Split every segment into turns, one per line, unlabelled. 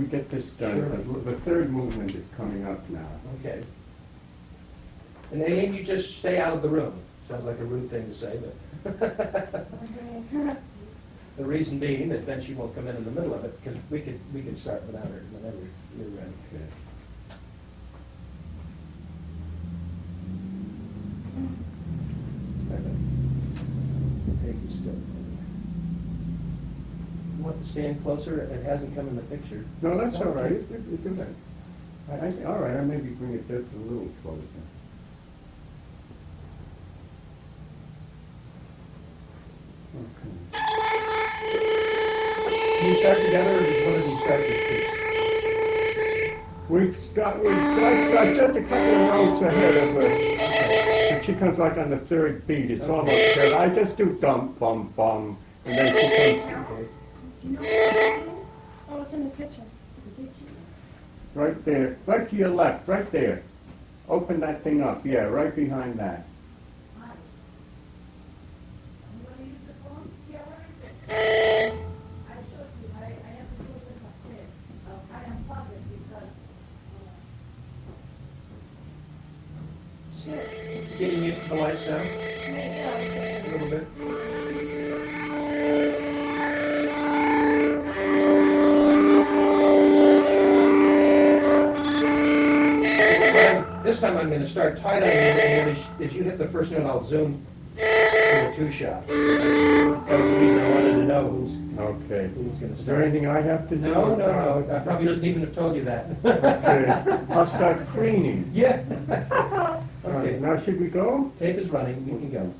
get this done,
Sure.
'cause the third movement is coming up now.
Okay. And then you just stay out of the room. Sounds like a rude thing to say, but the reason being that then she won't come in the middle of it, because we could start without her whenever you're ready.
Okay.
Take you still. You want to stand closer? It hasn't come in the picture.
No, that's all right. It's in there. All right, I maybe bring it just a little closer. Okay.
Do you start together, or does one of you start this piece?
We start just a couple of notes ahead of her. And she comes like on the third beat. It's almost there. I just do dum, bum, bum. And then she comes
Okay.
Do you know what that is? Oh, it's in the picture.
right there, right to your left, right there. Open that thing up. Yeah, right behind that.
Getting used to the lights now? A little bit. This time I'm going to start tight on you, and then as you hit the first note, I'll zoom to a two-shot. That was the reason I wanted to know who's
Okay.
going to
Is there
start.
anything I have to do?
No. I probably shouldn't even have told you that.
Okay. I'll start preening.
Yeah.
All right,
Okay.
now should we go?
Tape is running. You can go.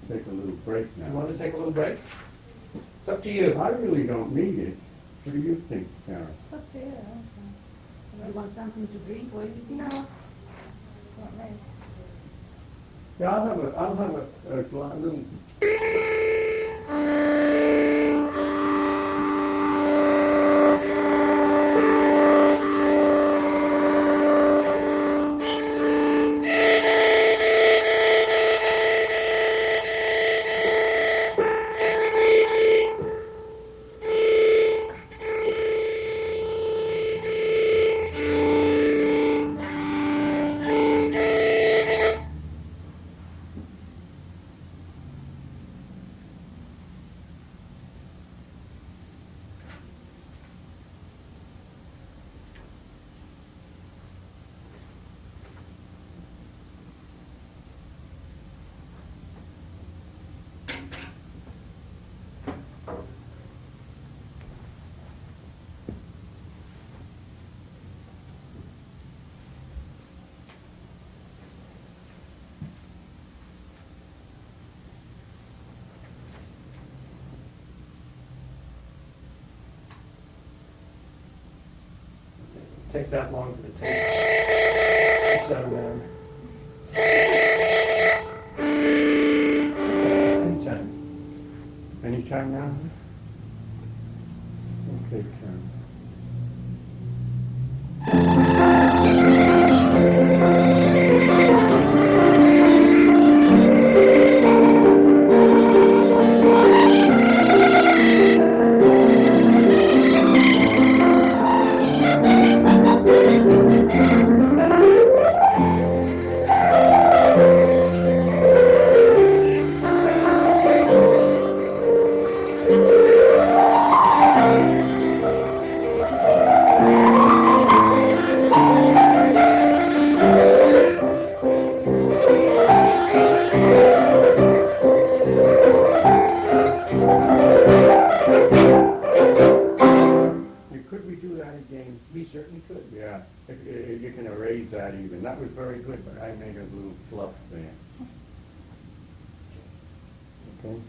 take a little break
You
now.
want to take a little break? It's up to you.
I really don't need it. What do you think, Karen?
It's up to you.
You want something to drink or anything?
No. Not me.
Yeah, I'll have a little.
It takes that long for the tape to settle down. Anytime.
Anytime now? Okay, Karen. Could we do that again?
We certainly could.
Yeah, if you can erase that even. That was very good, but I made a little fluff there. Okay?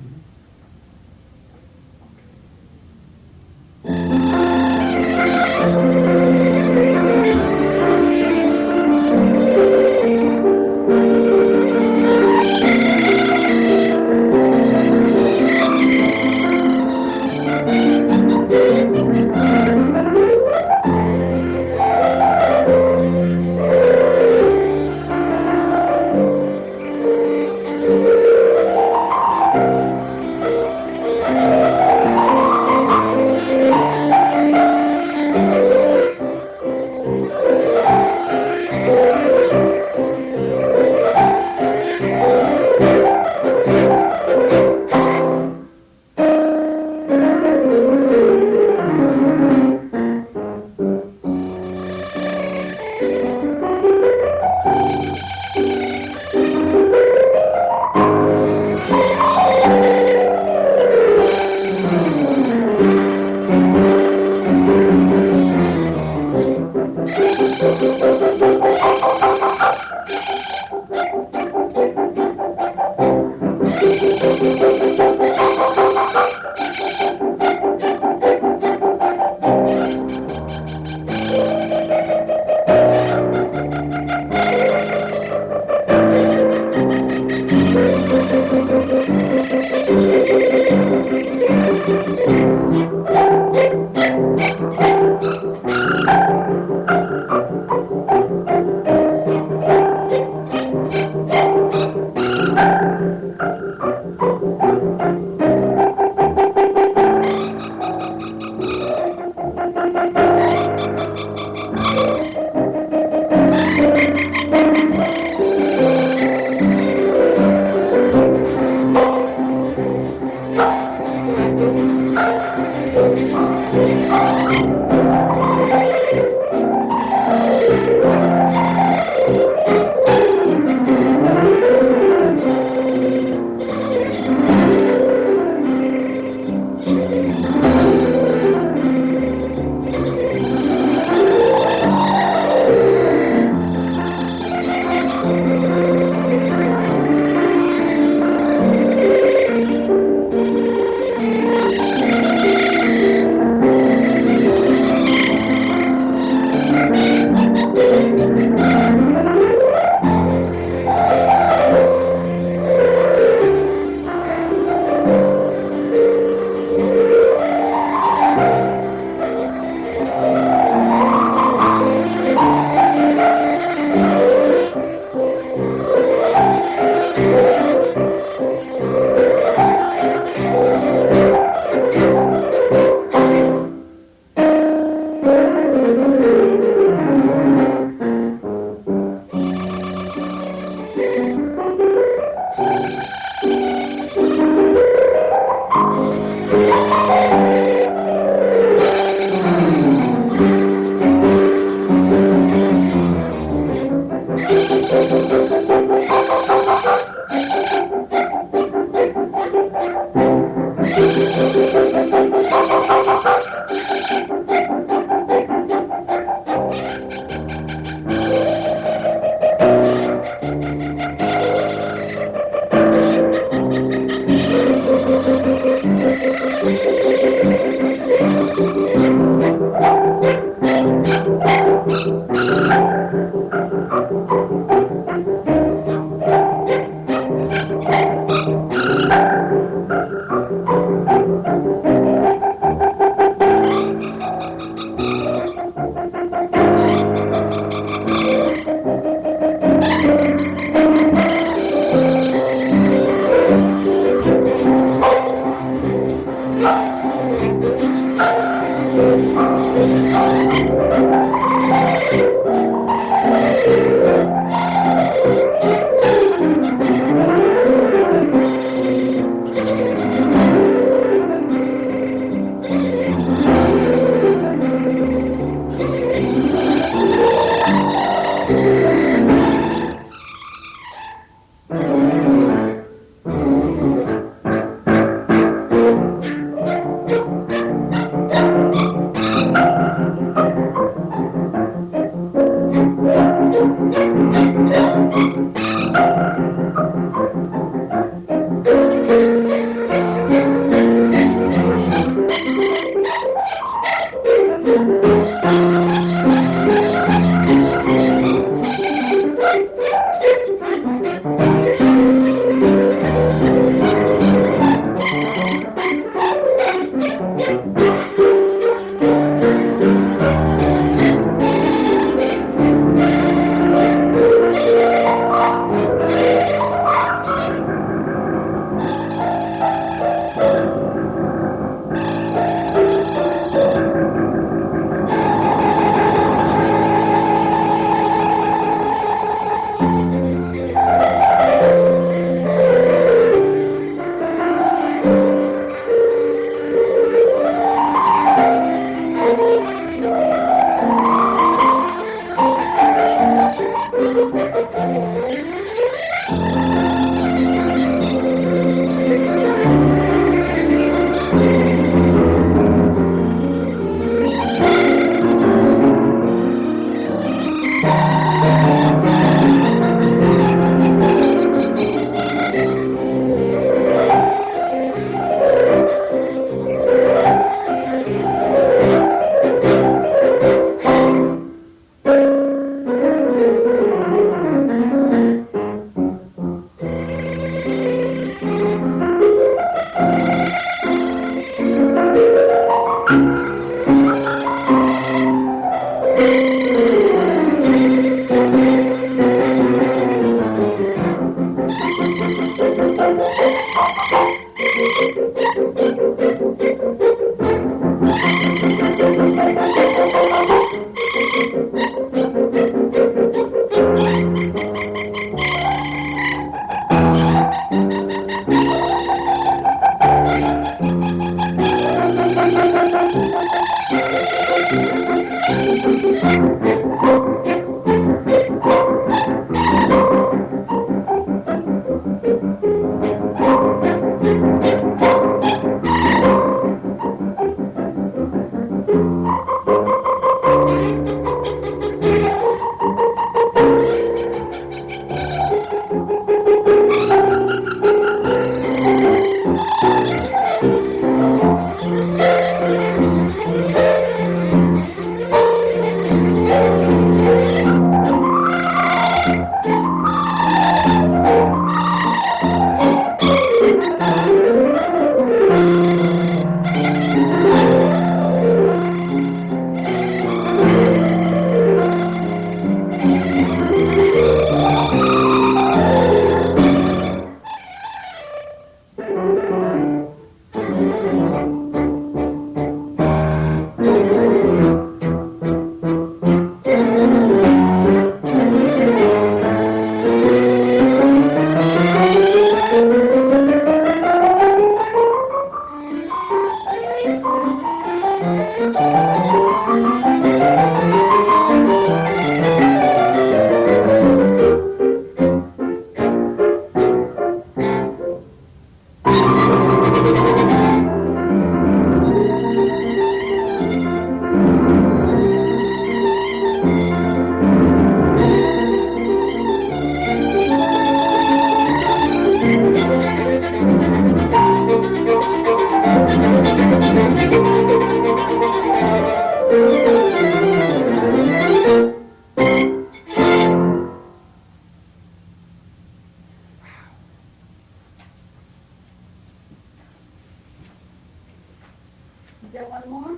Is there one more?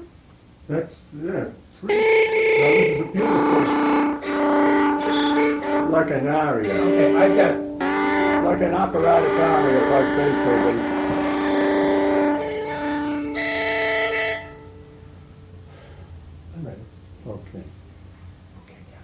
That's, yeah, three. Now this is a beautiful, like an aria,
Okay, I've got,
like an operatic aria by Beethoven.
I'm ready.
Okay.
Okay, yeah.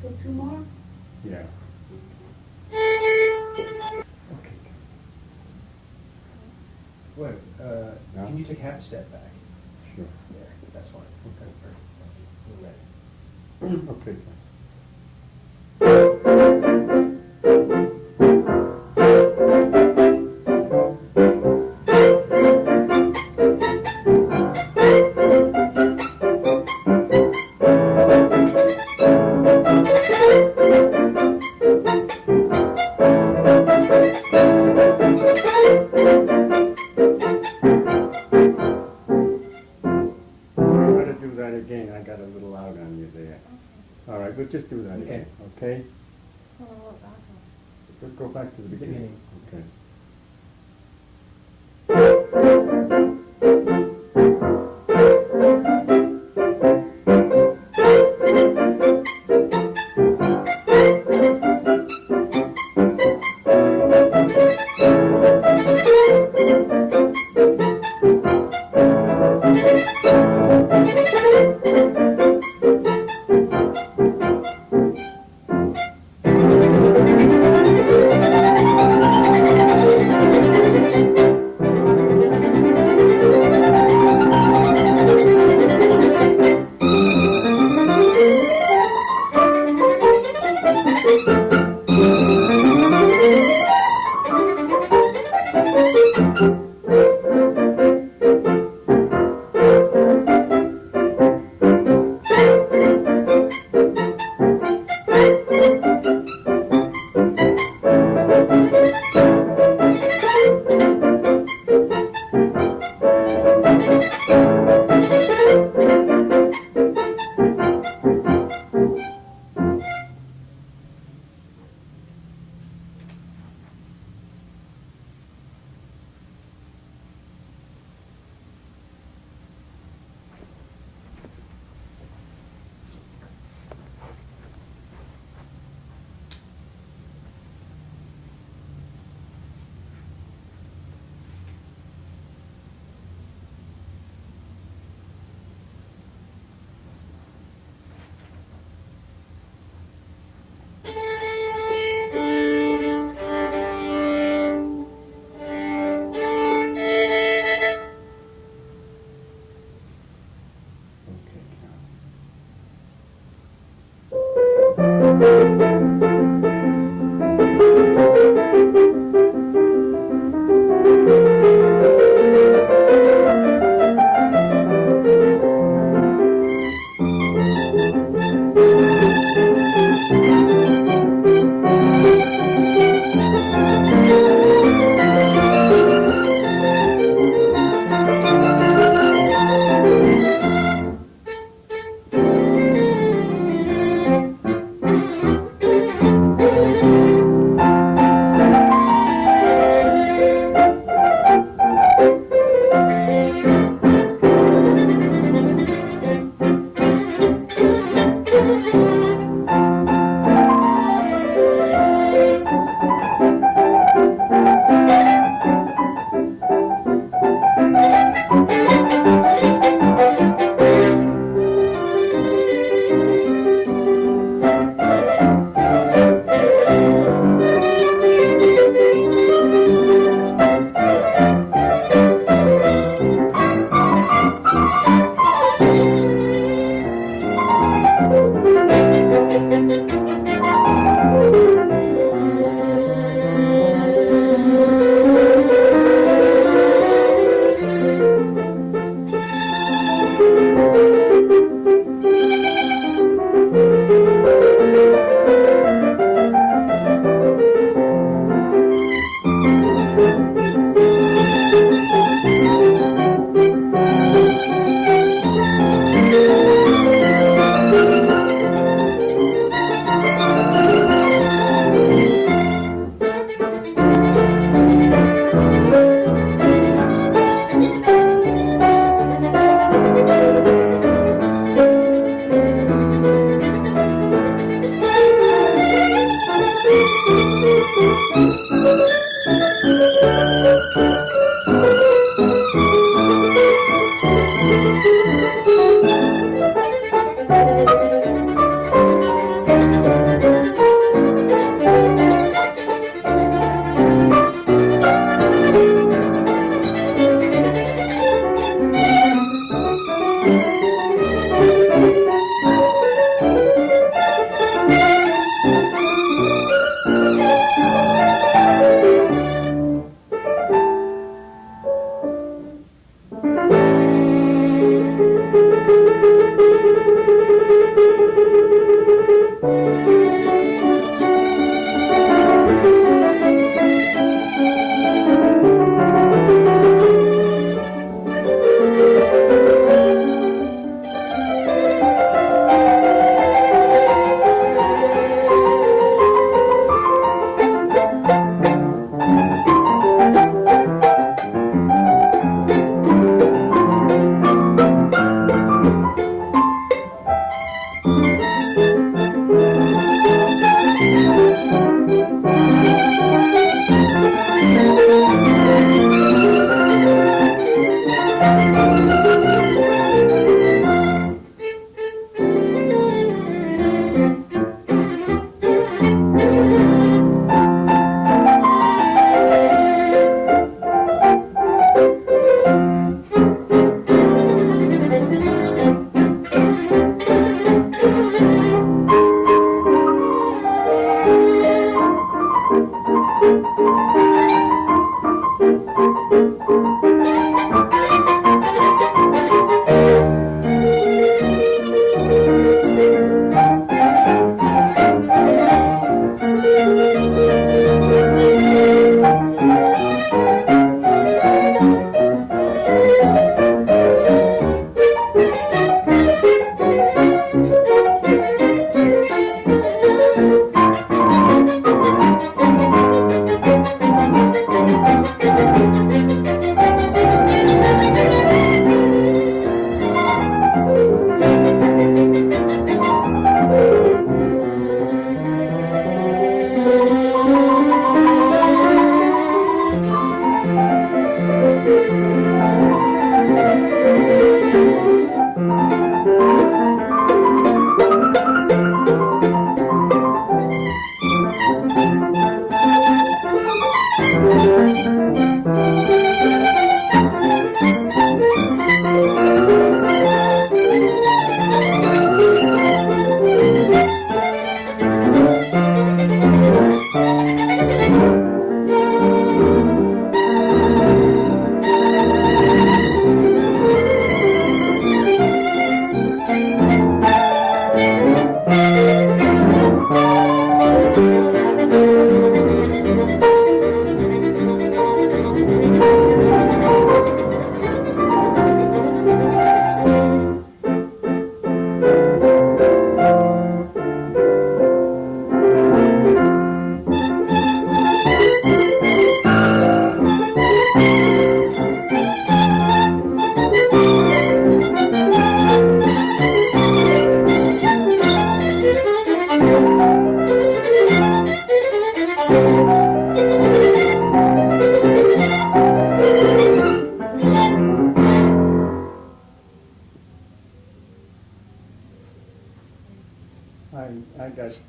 So two more?
Yeah. Okay.
Wait,
No?
can you take half a step back?
Sure.
There, that's fine. Okay, perfect. We're ready.
Okay. I'm gonna do that again. I got a little out on you there. All right, we'll just do that
Okay.
again, okay?
Oh, what about that?
Go back to the beginning. Okay.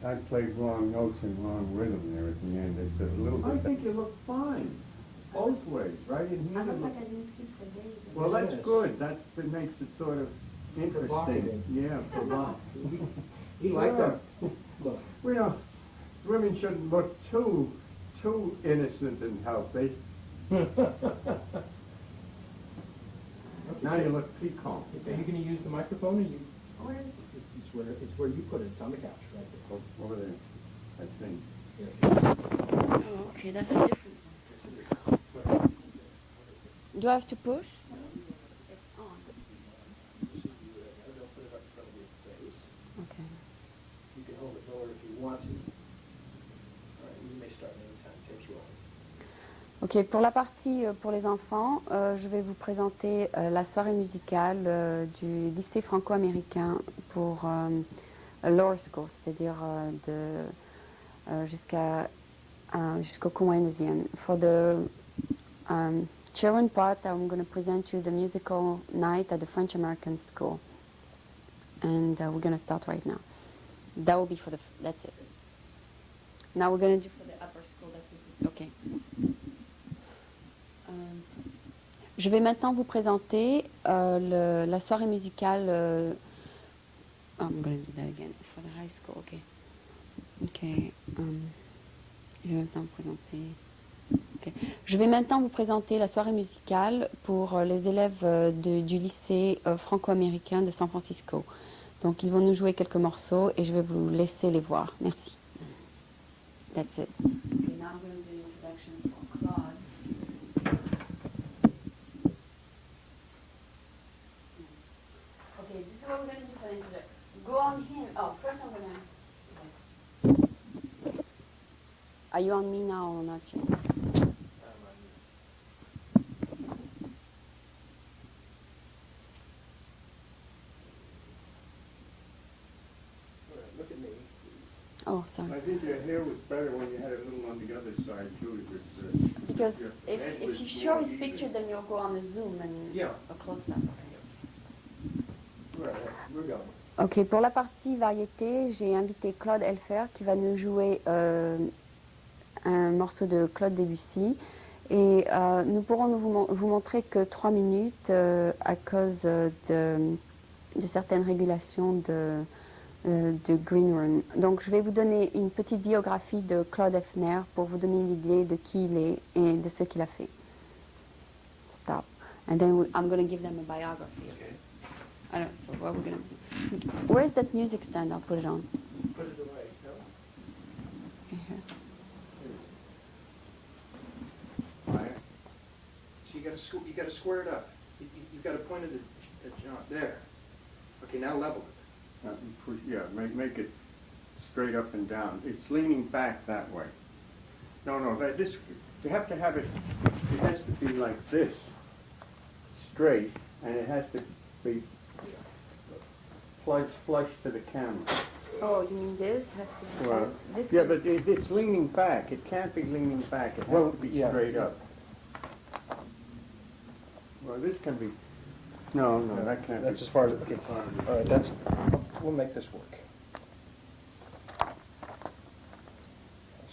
I played wrong notes and wrong rhythm there at the end. It's a little
I
bit.
think you look fine, both ways, right in here.
I
you
look
look-
like I didn't speak for days.
Well, that's
Yes.
good. That makes it sort of interesting.
Provocative.
Yeah, provocative.
You like that?
Look. Well, women shouldn't look too innocent and healthy. Now you look piquant.
Are you gonna use the microphone, or you?
Where is
It's where you put it, it's on the couch, right there.
Over there, I think.
Yes.
Oh, okay, that's a different one. Do I have to push? It's on. Okay.
You can hold it lower if you want to. All right, you may start anytime, takes you all.
Ok, pour la partie pour les enfants, je vais vous présenter la soirée musicale du lycée franco-américain pour lower school, c'est-à-dire jusqu'au Coensian. For the children part, I'm going to present you the musical night at the French-American school. And we're going to start right now. That will be for that's it. Now we're going to do for the upper school. Okay. Je vais maintenant vous présenter la soirée musicale. I'm going to do that again for the high school. Okay. Okay. Je vais maintenant vous présenter. Okay. Je vais maintenant vous présenter la soirée musicale pour les élèves du lycée franco-américain de San Francisco. Donc ils vont nous jouer quelques morceaux et je vais vous laisser les voir. Merci. That's it. Okay, now I'm going to do an introduction for Claude. Okay, this is what we're going to do for the introduction. Go on him. Oh, first I'm going to... Are you on me now or not yet?
Look at me, please.
Oh, sorry.
I think your hair was better when you had it a little on the other side too. It was,
Because
your head
if
was
you show
more
his
even.
picture, then you'll go on the Zoom and
Yeah.
a close-up.
Right, we're going.
Ok, pour la partie variété, j'ai invité Claude Helffer qui va nous jouer un morceau de Claude Debussy. Et nous pourrons vous montrer que 3 minutes à cause de certaines régulations de Green Room. Donc je vais vous donner une petite biographie de Claude Helffer pour vous donner une idée de qui il est et de ce qu'il a fait. Stop. And then I'm going to give them a biography.
Okay.
I don't know, so what we're going to do. Where is that music stand? I'll put it on.
Put it away, no?
Okay, here.
Fire.
So you got to square it up. You've got to point it at John, there. Okay, now level it.
Yeah, make it straight up and down. It's leaning back that way. No, you have to have it, it has to be like this, straight, and it has to be flush to the camera.
Oh, you mean this has to be
Well,
this?
yeah, but it's leaning back. It can't be leaning back. It has to be straight up. Well, this can be, no, that can't be.
That's as far as, okay, all right, we'll make this work.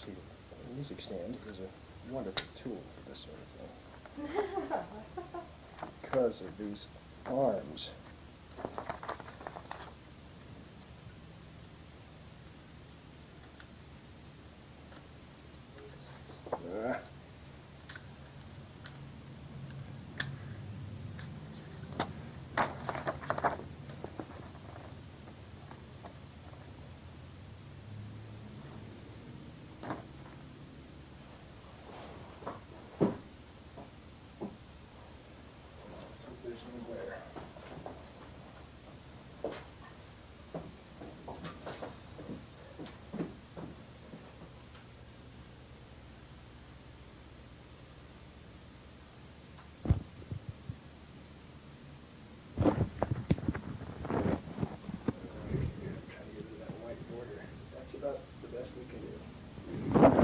See, a music stand is a wonderful tool for this sort of thing. Because of these arms.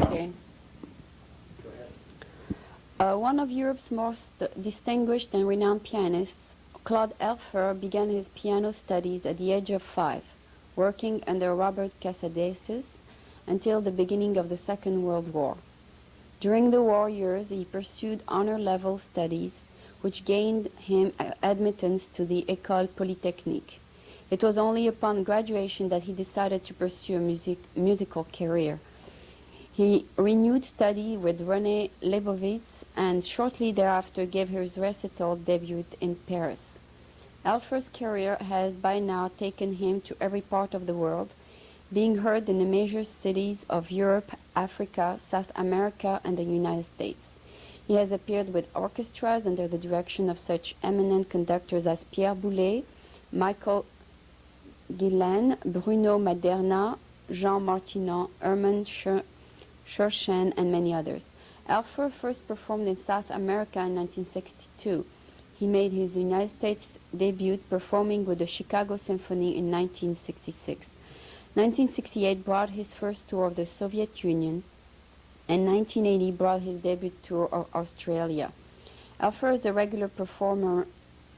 Okay. One of Europe's most distinguished and renowned pianists, Claude Helffer began his piano studies at the age of 5. working under Robert Casadesus until the beginning of the Second World War. During the war years, he pursued honor-level studies, which gained him admittance to the École Polytechnique. It was only upon graduation that he decided to pursue a musical career. He renewed study with René Leibovitz and shortly thereafter gave his recital debut in Paris. Helffer's career has by now taken him to every part of the world, being heard in the major cities of Europe, Africa, South America, and the United States. He has appeared with orchestras under the direction of such eminent conductors as Pierre Boulez, Michael Gillen, Bruno Maderna, Jean Martinon, Hermann Schurshen, and many others. Helffer first performed in South America in 1962. He made his United States debut performing with the Chicago Symphony in 1966. 1968 brought his first tour of the Soviet Union, and 1980 brought his debut tour of Australia. Helffer is a regular performer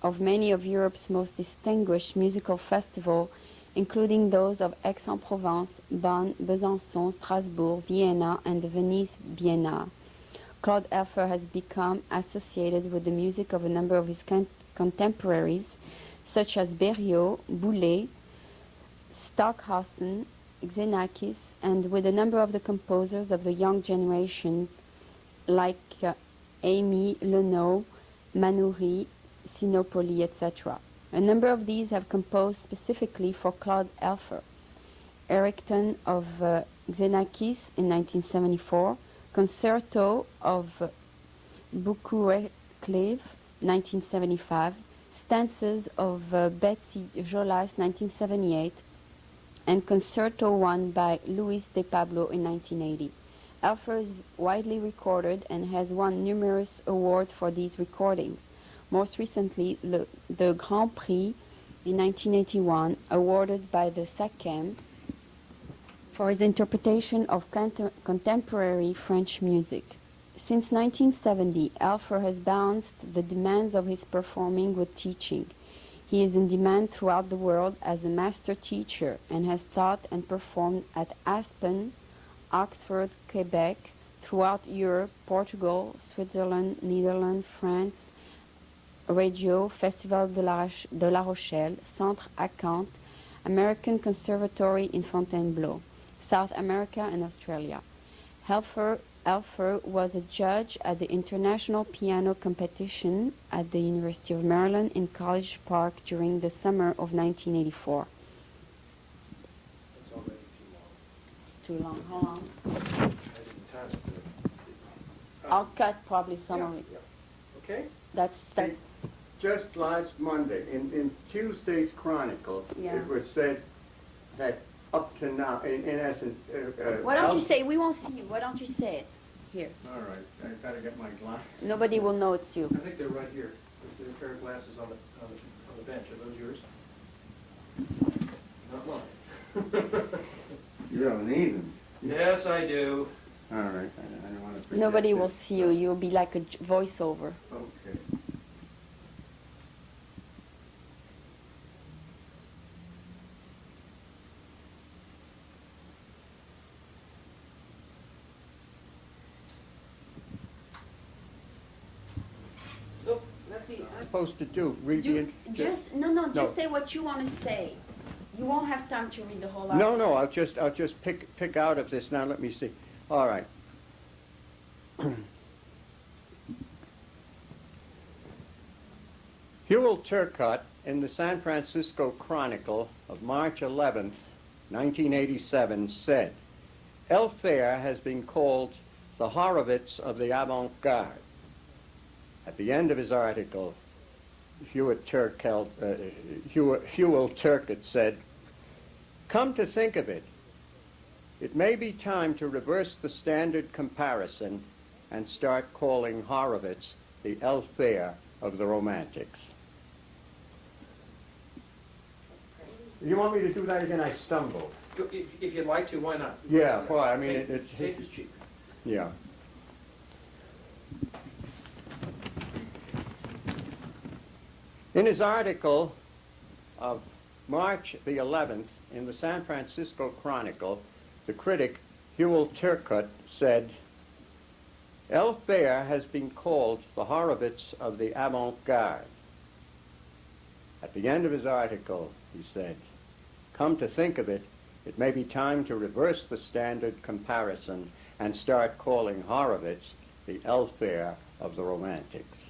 of many of Europe's most distinguished musical festivals, including those of Aix-en-Provence, Bonn, Besançon, Strasbourg, Vienna, and the Venice Biennale. Claude Helffer has become associated with the music of a number of his contemporaries, such as Berlioz, Boulez, Stockhausen, Xenakis, and with a number of the composers of the young generations like Amy Lenot, Manoury, Sinopoli, etc. A number of these have composed specifically for Claude Helffer. Erichton of Xenakis in 1974, Concerto of Boucouet-Cleve, 1975, Stances of Betsy Jolas, 1978, and Concerto 1 by Luis de Pablo in 1980. Helffer is widely recorded and has won numerous awards for these recordings. Most recently, the Grand Prix in 1981, awarded by the SACEM for his interpretation of contemporary French music. Since 1970, Helffer has balanced the demands of his performing with teaching. He is in demand throughout the world as a master teacher and has taught and performed at Aspen, Oxford, Quebec, throughout Europe, Portugal, Switzerland, Netherlands, France, Radio, Festival de la Rochelle, Centre Acant, American Conservatory in Fontainebleau, South America and Australia. Helffer was a judge at the International Piano Competition at the University of Maryland in College Park during the summer of 1984.
It's already too long.
It's too long. How long?
I didn't time it.
I'll cut probably some of it.
Okay?
That's that.
Just last Monday, in Tuesday's Chronicle,
Yeah.
it was said that up to now, in essence...
Why don't you say, we won't see you, why don't you say it? Here.
All right, I gotta get my glasses.
Nobody will know it's you.
I think they're right here. There's a pair of glasses on the bench. Are those yours? Not mine.
You don't need them.
Yes, I do.
All right, I don't want to forget
Nobody will
this.
see you, you'll be like a voiceover.
Okay.
Look, Lefty,
I'm supposed to do, read the...
Just say what you want to say. You won't have time to read the whole article.
No, I'll just pick out of this. Now let me see. All right. Hewell Turcotte in the San Francisco Chronicle of March 11th, 1987 said, Helffer has been called the Horowitz of the avant-garde. At the end of his article, Hewell Turcotte said, come to think of it, it may be time to reverse the standard comparison and start calling Horowitz the Helffer of the Romantics. You want me to do that again? I stumbled.
if you'd like to, why not?
Yeah, well, I mean, it's...
Tape is cheap.
Yeah. In his article of March the 11th, in the San Francisco Chronicle, the critic Hewell Turcutt said, "Elf-Bear has been called the Horowitz of the avant-garde." At the end of his article, he said, "Come to think of it, it may be time to reverse the standard comparison and start calling Horowitz the Elf-Bear of the Romantics."